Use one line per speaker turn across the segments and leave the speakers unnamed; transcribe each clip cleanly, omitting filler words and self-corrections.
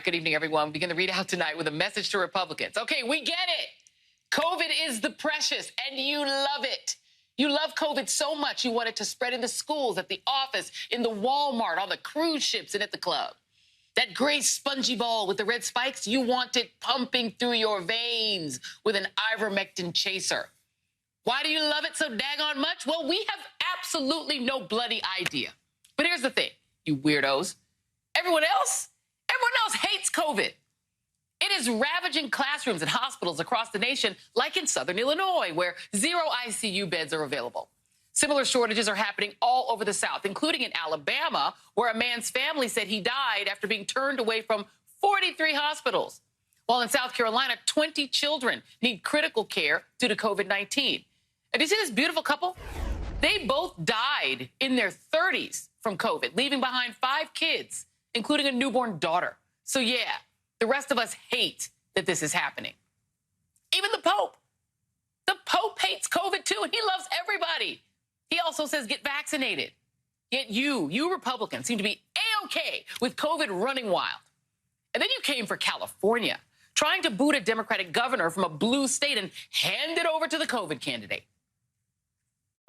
right, good evening, everyone. We begin the readout tonight with a message to Republicans. Okay, we get it. COVID is the precious, and you love it. You love COVID so much you want it to spread in the schools, at the office, in the Walmart, on the cruise ships, and at the club. That gray spongy ball with the red spikes, you want it pumping through your veins with an ivermectin chaser. Why do you love it so daggone much? Well, we have absolutely no bloody idea. But here's the thing, you weirdos. Everyone else hates COVID. It is ravaging classrooms and hospitals across the nation, like in Southern Illinois, where 0 ICU beds are available. Similar shortages are happening all over the South, including in Alabama, where a man's family said he died after being turned away from 43 hospitals. While in South Carolina, 20 children need critical care due to COVID-19. And do you see this beautiful couple? They both died in their 30s from COVID, leaving behind 5 kids, including a newborn daughter. So yeah, the rest of us hate that this is happening. Even the Pope. The Pope hates COVID too, and he loves everybody. He also says get vaccinated. Yet you Republicans seem to be A-OK with COVID running wild. And then you came for California, trying to boot a Democratic governor from a blue state and hand it over to the COVID candidate.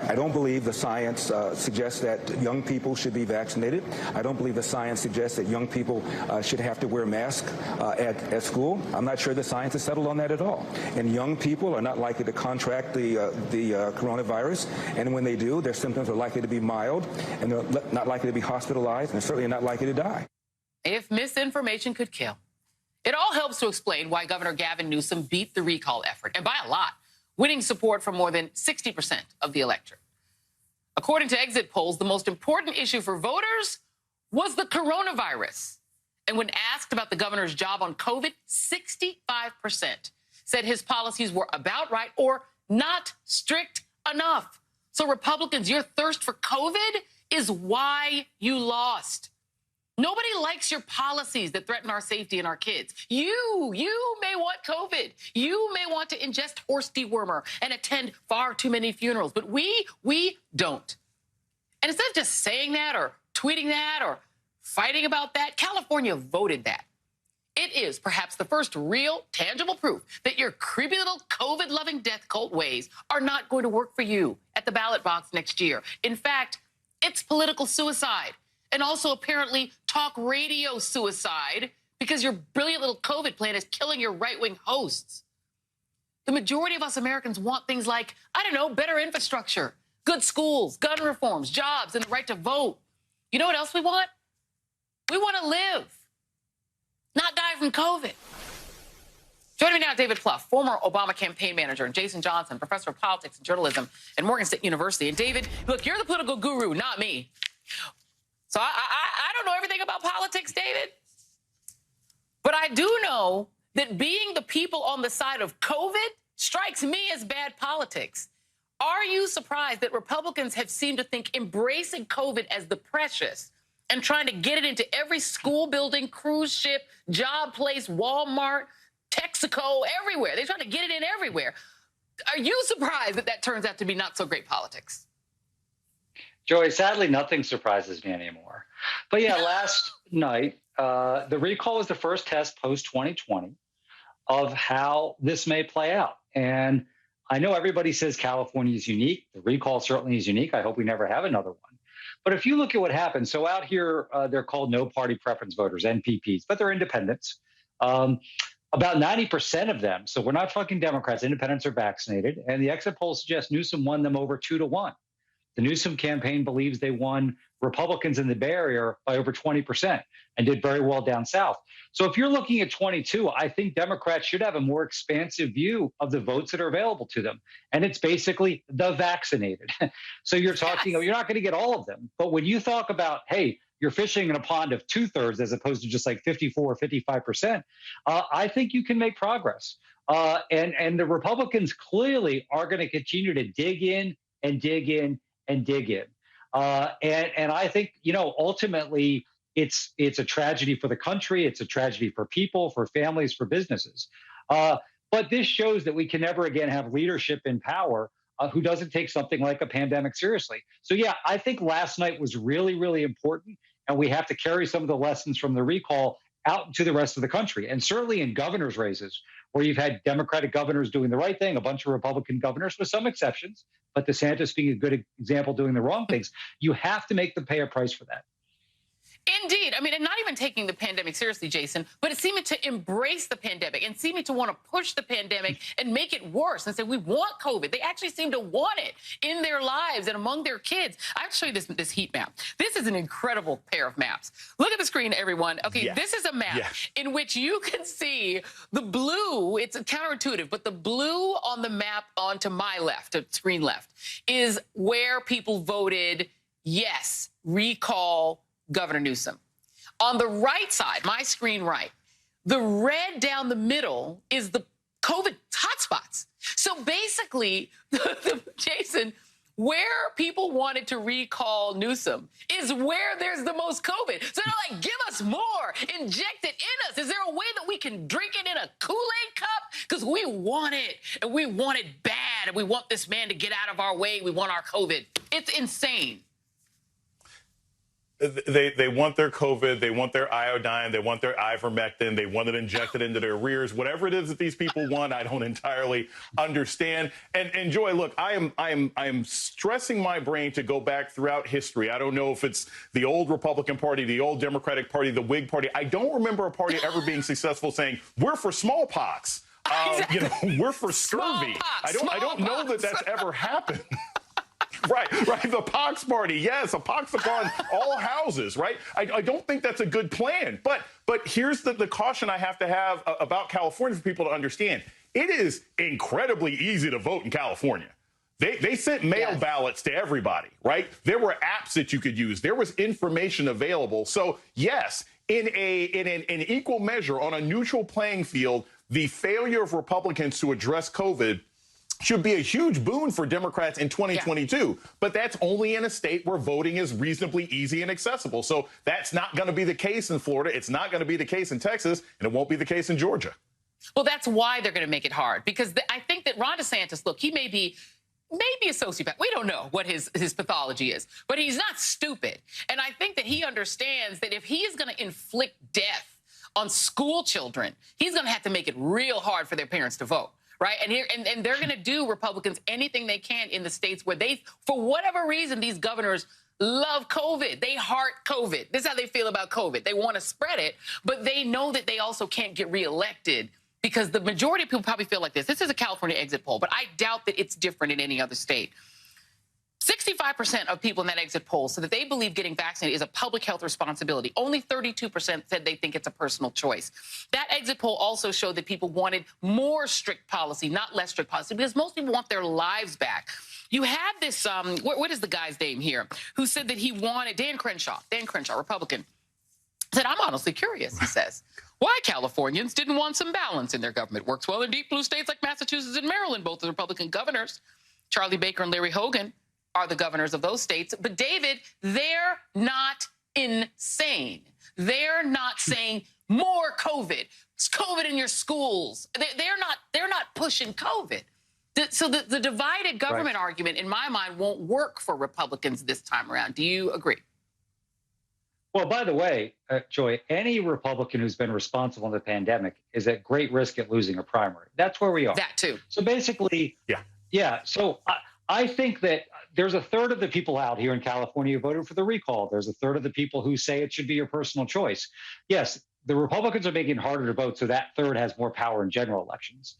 I don't believe the science suggests that young people should be vaccinated. I don't believe the science suggests that young people should have to wear masks at school. I'm not sure the science is settled on that at all. And young people are not likely to contract the coronavirus. And when they do, their symptoms are likely to be mild, and they're not likely to be hospitalized, and certainly not likely to die.
If misinformation could kill, it all helps to explain why Governor Gavin Newsom beat the recall effort, and by a lot, winning support from more than 60% of the electorate. According to exit polls, the most important issue for voters was the coronavirus. And when asked about the governor's job on COVID, 65% said his policies were about right or not strict enough. So Republicans, your thirst for COVID is why you lost. Nobody likes your policies that threaten our safety and our kids. You may want COVID. You may want to ingest horse dewormer and attend far too many funerals, but we don't. And instead of just saying that or tweeting that or fighting about that, California voted that. It is perhaps the first real, tangible proof that your creepy little COVID-loving death cult ways are not going to work for you at the ballot box next year. In fact, it's political suicide. And also apparently talk radio suicide because your brilliant little COVID plan is killing your right-wing hosts. The majority of us Americans want things like, I don't know, better infrastructure, good schools, gun reforms, jobs, and the right to vote. You know what else we want? We want to live, not die from COVID. Joining me now, David Plouffe, former Obama campaign manager, and Jason Johnson, professor of politics and journalism at Morgan State University. And David, look, you're the political guru, not me. So I don't know everything about politics, David. But I do know that being the people on the side of COVID strikes me as bad politics. Are you surprised that Republicans have seemed to think embracing COVID as the precious and trying to get it into every school building, cruise ship, job place, Walmart, Texaco, everywhere? They're trying to get it in everywhere. Are you surprised that that turns out to be not so great politics?
Joey, sadly, nothing surprises me anymore. But yeah, last night, the recall was the first test post-2020 of how this may play out. And I know everybody says California is unique. The recall certainly is unique. I hope we never have another one. But if you look at what happened, so out here, they're called no party preference voters, NPPs, but they're independents. About 90% of them, so we're not talking Democrats, independents are vaccinated. And the exit polls suggest Newsom won them over 2-1. The Newsom campaign believes they won Republicans in the Bay Area by over 20% and did very well down south. So if you're looking at 22, I think Democrats should have a more expansive view of the votes that are available to them. And it's basically the vaccinated. So you're talking, you're not going to get all of them. But when you talk about, hey, you're fishing in a pond of 2/3 as opposed to just like 54 or 55%, I think you can make progress. And the Republicans clearly are going to continue to dig in and dig in and dig in. And I think, ultimately it's a tragedy for the country. It's a tragedy for people, for families, for businesses. But this shows that we can never again have leadership in power who doesn't take something like a pandemic seriously. So yeah, I think last night was really, really important. And we have to carry some of the lessons from the recall out to the rest of the country. And certainly in governors' races, where you've had Democratic governors doing the right thing, a bunch of Republican governors with some exceptions, but DeSantis being a good example doing the wrong things, you have to make them pay a price for that.
Indeed. I mean, and not even taking the pandemic seriously, Jason, but it seemed to embrace the pandemic and seeming to want to push the pandemic and make it worse and say, we want COVID. They actually seem to want it in their lives and among their kids. I have to show you this heat map. This is an incredible pair of maps. Look at the screen, everyone. Okay, This is a map in which you can see the blue. It's counterintuitive, but the blue on the map onto my left, screen left, is where people voted yes, recall Governor Newsom. On the right side, my screen right, the red down the middle is the COVID hotspots. So basically, Jason, where people wanted to recall Newsom is where there's the most COVID. So they're like, give us more, inject it in us. Is there a way that we can drink it in a Kool-Aid cup? Because we want it, and we want it bad, and we want this man to get out of our way. We want our COVID. It's insane.
They want their COVID, they want their iodine, they want their ivermectin, they want it injected into their rears. Whatever it is that these people want, I don't entirely understand. And Joy, look, I am stressing my brain to go back throughout history. I don't know if it's the old Republican Party, the old Democratic Party, the Whig Party. I don't remember a party ever being successful saying, we're for smallpox.
Exactly.
We're for scurvy. I don't know that that's ever happened. Right. The pox party. Yes, a pox upon all houses. Right. I don't think that's a good plan. But here's the caution I have to have about California for people to understand. It is incredibly easy to vote in California. They sent mail ballots to everybody. Right. There were apps that you could use. There was information available. So, yes, in an equal measure, on a neutral playing field, the failure of Republicans to address COVID should be a huge boon for Democrats in 2022. But that's only in a state where voting is reasonably easy and accessible. So that's not going to be the case in Florida. It's not going to be the case in Texas, and it won't be the case in Georgia.
Well, that's why they're going to make it hard, because I think that Ron DeSantis, look, he may be a sociopath. We don't know what his pathology is, but he's not stupid. And I think that he understands that if he is going to inflict death on school children, he's going to have to make it real hard for their parents to vote. Right. And they're going to do, Republicans, anything they can in the states where they, for whatever reason, these governors love COVID. They heart COVID. This is how they feel about COVID. They want to spread it, but they know that they also can't get reelected because the majority of people probably feel like this. This is a California exit poll, but I doubt that it's different in any other state. 65% of people in that exit poll said that they believe getting vaccinated is a public health responsibility. Only 32% said they think it's a personal choice. That exit poll also showed that people wanted more strict policy, not less strict policy, because most people want their lives back. You had this, what is the guy's name here, who said that he wanted, Dan Crenshaw, Republican, said, I'm honestly curious, he says, why Californians didn't want some balance in their government. Works well in deep blue states like Massachusetts and Maryland, both the Republican governors, Charlie Baker and Larry Hogan, are the governors of those states. But David, they're not insane. They're not saying more COVID. It's COVID in your schools. They're not pushing COVID. So the divided government argument, in my mind, won't work for Republicans this time around. Do you agree?
Well, by the way, Joy, any Republican who's been responsible in the pandemic is at great risk at losing a primary. That's where we are.
That too.
So basically, yeah. So I think that there's a third of the people out here in California who voted for the recall. There's a third of the people who say it should be your personal choice. Yes, the Republicans are making it harder to vote, so that third has more power in general elections.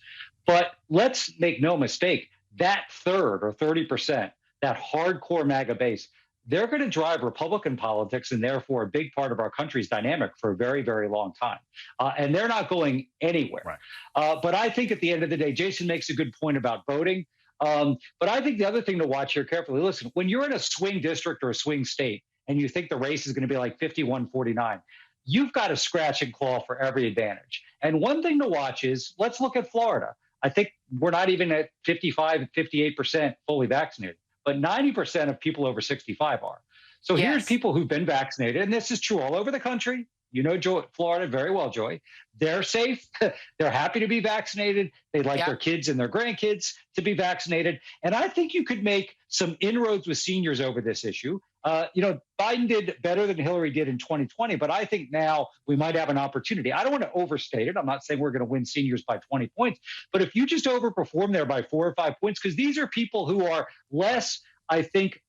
But let's make no mistake, that third or 30%, that hardcore MAGA base, they're going to drive Republican politics and therefore a big part of our country's dynamic for a very, very long time. And they're not going anywhere. But I think at the end of the day, Jason makes a good point about voting. But I think the other thing to watch here carefully, listen, when you're in a swing district or a swing state and you think the race is going to be like 51-49, you've got to scratch and claw for every advantage. And one thing to watch is, let's look at Florida. I think we're not even at 55, 58% fully vaccinated, but 90% of people over 65 are. So here's people who've been vaccinated, and this is true all over the country. You know, Florida very well, Joy. They're safe. They're happy to be vaccinated. They like their kids and their grandkids to be vaccinated. And I think you could make some inroads with seniors over this issue. Biden did better than Hillary did in 2020, but I think now we might have an opportunity. I don't want to overstate it. I'm not saying we're going to win seniors by 20 points, but if you just overperform there by 4 or 5 points, because these are people who are less, I think,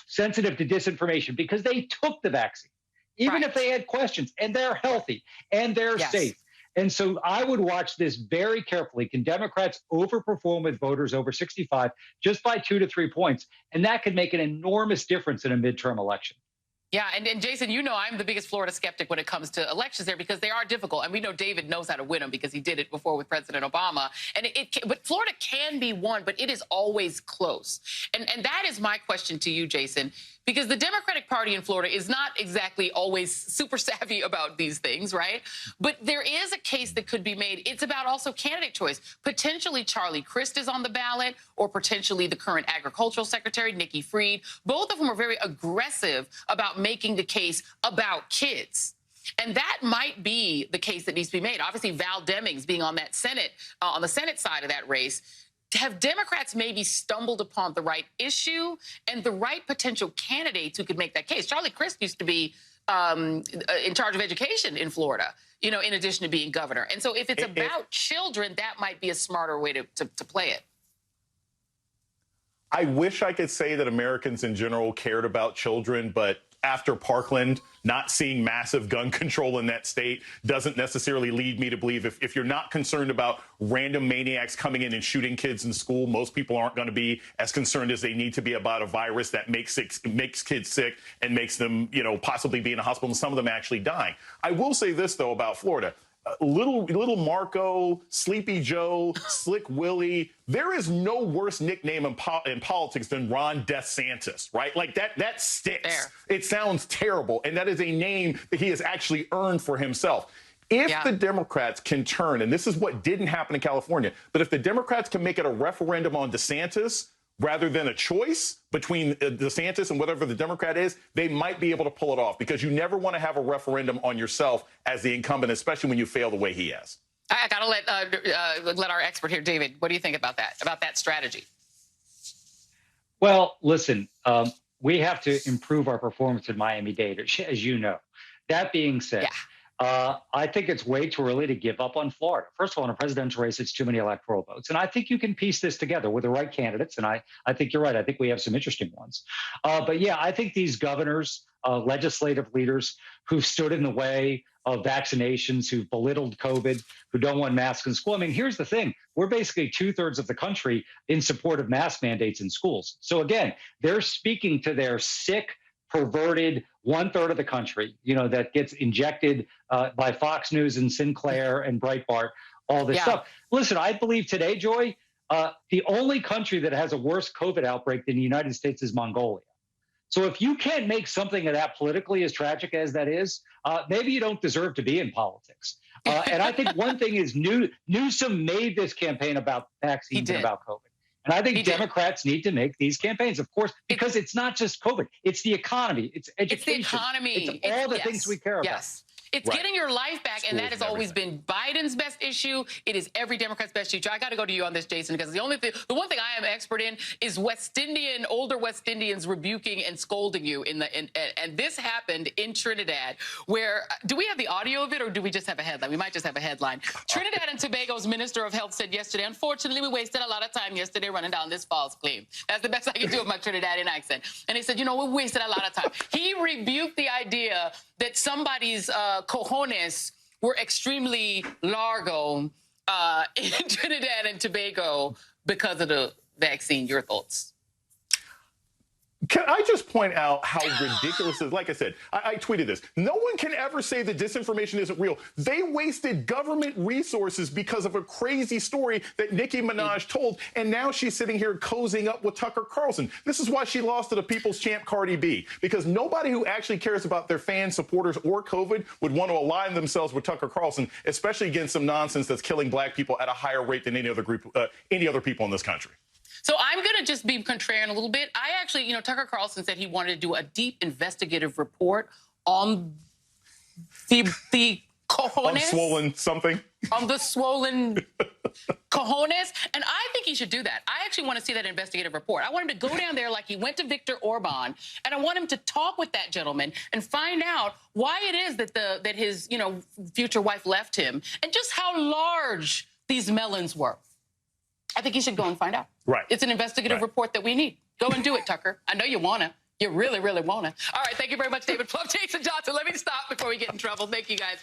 sensitive to disinformation because they took the vaccine, even if they had questions, and they're healthy and they're safe. And so I would watch this very carefully. Can Democrats overperform with voters over 65 just by 2 to 3 points? And that could make an enormous difference in a midterm election.
Yeah, and Jason, I'm the biggest Florida skeptic when it comes to elections there because they are difficult. And we know David knows how to win them because he did it before with President Obama. But Florida can be won, but it is always close. And that is my question to you, Jason, because the Democratic Party in Florida is not exactly always super savvy about these things, right? But there is a case that could be made. It's about also candidate choice. Potentially Charlie Crist is on the ballot, or potentially the current agricultural secretary, Nikki Fried. Both of them are very aggressive about making the case about kids. And that might be the case that needs to be made. Obviously, Val Demings being on that Senate, on the Senate side of that race. Have Democrats maybe stumbled upon the right issue and the right potential candidates who could make that case? Charlie Crist used to be in charge of education in Florida, in addition to being governor. And so if it's about children, that might be a smarter way to play it.
I wish I could say that Americans in general cared about children, but after Parkland, not seeing massive gun control in that state doesn't necessarily lead me to believe if you're not concerned about random maniacs coming in and shooting kids in school, most people aren't going to be as concerned as they need to be about a virus that makes kids sick and makes them, possibly be in a hospital and some of them actually dying. I will say this, though, about Florida. Little Marco, Sleepy Joe, Slick Willie. There is no worse nickname in politics than Ron DeSantis, right? Like that sticks. It sounds terrible. And that is a name that he has actually earned for himself. If the Democrats can turn, and this is what didn't happen in California, but if the Democrats can make it a referendum on DeSantis rather than a choice between DeSantis and whatever the Democrat is, they might be able to pull it off, because you never want to have a referendum on yourself as the incumbent, especially when you fail the way he has.
I got to let our expert here, David, what do you think about that strategy?
Well, listen, we have to improve our performance in Miami-Dade, as you know. That being said, I think it's way too early to give up on Florida. First of all, in a presidential race, it's too many electoral votes. And I think you can piece this together with the right candidates. And I think you're right. I think we have some interesting ones. But yeah, I think these governors, legislative leaders who've stood in the way of vaccinations, who've belittled COVID, who don't want masks in school. I mean, here's the thing. We're basically 2/3 of the country in support of mask mandates in schools. So again, they're speaking to their sick, perverted 1/3 of the country, that gets injected by Fox News and Sinclair and Breitbart, all this stuff. Listen, I believe today, Joy, the only country that has a worse COVID outbreak than the United States is Mongolia. So if you can't make something of that politically, as tragic as that is, maybe you don't deserve to be in politics. And I think one thing is Newsom made this campaign about vaccines and about COVID. And I think Democrats need to make these campaigns, of course, because it's not just COVID. It's the economy. It's education.
It's the economy.
It's all the things we care about.
It's getting your life back, and that has always been Biden's best issue. It is every Democrat's best issue. I got to go to you on this, Jason, because the one thing I am expert in is older West Indians rebuking and scolding you and this happened in Trinidad, where do we have the audio of it, or do we just have a headline? We might just have a headline. Trinidad and Tobago's Minister of Health said yesterday, unfortunately, we wasted a lot of time yesterday running down this false claim. That's the best I can do with my Trinidadian accent. And he said, we wasted a lot of time. He rebuked the idea that somebody's cojones were extremely largo in Trinidad and Tobago because of the vaccine. Your thoughts?
Can I just point out how ridiculous it is? Like I said, I tweeted this. No one can ever say that disinformation isn't real. They wasted government resources because of a crazy story that Nicki Minaj told, and now she's sitting here cozying up with Tucker Carlson. This is why she lost to the people's champ Cardi B, because nobody who actually cares about their fans, supporters, or COVID would want to align themselves with Tucker Carlson, especially against some nonsense that's killing black people at a higher rate than any other people in this country.
So I'm going to just be contrarian a little bit. I actually, Tucker Carlson said he wanted to do a deep investigative report on the cojones.
On swollen something.
on the swollen cojones. And I think he should do that. I actually want to see that investigative report. I want him to go down there like he went to Viktor Orban, and I want him to talk with that gentleman and find out why it is that his future wife left him, and just how large these melons were. I think he should go and find out.
Right.
It's an investigative report that we need. Go and do it, Tucker. I know you want to. You really, really want to. All right. Thank you very much, David Plouffe, Jason Johnson. Let me stop before we get in trouble. Thank you, guys.